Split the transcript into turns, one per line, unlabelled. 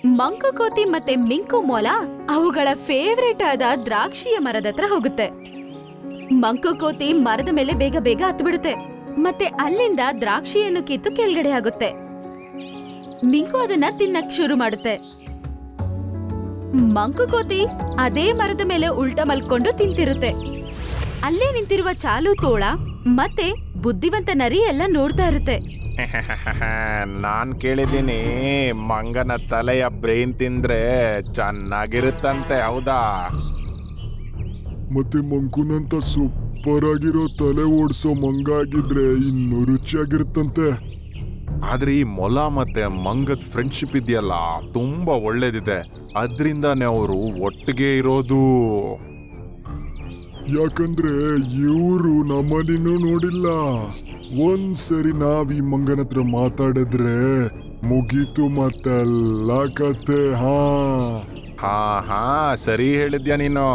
ಮಂಕು ಕೋತಿ ಮತ್ತೆ ಮಿಂಕು ಮೊಲ ಅವುಗಳ ಫೇವ್ರೇಟ್ ಆದ ದ್ರಾಕ್ಷಿಯ ಮರದ ಹತ್ರ ಹೋಗುತ್ತೆ. ಮಂಕು ಕೋತಿ ಮರದ ಮೇಲೆ ಬೇಗ ಬೇಗ ಹತ್ಬಿಡುತ್ತೆ ಮತ್ತೆ ಅಲ್ಲಿಂದ ದ್ರಾಕ್ಷಿಯನ್ನು ಕಿತ್ತು ಕೆಳಗಡೆ ಆಗುತ್ತೆ. ಮಿಂಕು ಅದನ್ನ ತಿನ್ನಕ್ ಶುರು ಮಾಡುತ್ತೆ. ಮಂಕು ಕೋತಿ ಅದೇ ಮರದ ಮೇಲೆ ಉಲ್ಟಾ ಮಲ್ಕೊಂಡು ತಿಂತಿರುತ್ತೆ. ಅಲ್ಲೇ ನಿಂತಿರುವ ಚಾಲು ತೋಳ ಮತ್ತೆ ಬುದ್ಧಿವಂತ ನರಿ ಎಲ್ಲ ನೋಡ್ತಾ ಇರುತ್ತೆ.
ನಾನ್ ಕೇಳಿದ್ದೀನಿ, ಮಂಗನ ತಲೆಯ ಬ್ರೈನ್ ತಿಂದ್ರೆ ಚೆನ್ನಾಗಿರುತ್ತಂತೆ, ಹೌದಾ?
ಮತ್ತೆ ಮಂಕುನಂತ ಸೂಪರ್ ಆಗಿರೋ ತಲೆ ಓಡಿಸೋ ಮಂಗ ಆಗಿದ್ರೆ ಇನ್ನೂ ರುಚಿಯಾಗಿರುತ್ತಂತೆ.
ಆದ್ರೆ ಈ ಮೊಲ ಮತ್ತೆ ಮಂಗದ ಫ್ರೆಂಡ್ಶಿಪ್ ಇದೆಯಲ್ಲ, ತುಂಬಾ ಒಳ್ಳೇದಿದೆ. ಅದ್ರಿಂದಾನೇ ಅವರು ಒಟ್ಟಿಗೆ ಇರೋದು.
ಯಾಕಂದ್ರೆ ಇವರು ನಮ್ಮನಿನ್ನೂ ನೋಡಿಲ್ಲ. ಒಂದ್ಸರಿ ನಾವ್ ಈ ಮಂಗನ ಹತ್ರ ಮಾತಾಡಿದ್ರೆ ಮುಗೀತು ಮತ್ತೆಲ್ಲ ಕತೆ.
ಹಾ ಹಾ, ಸರಿ ಹೇಳಿದ್ಯಾ ನೀನು.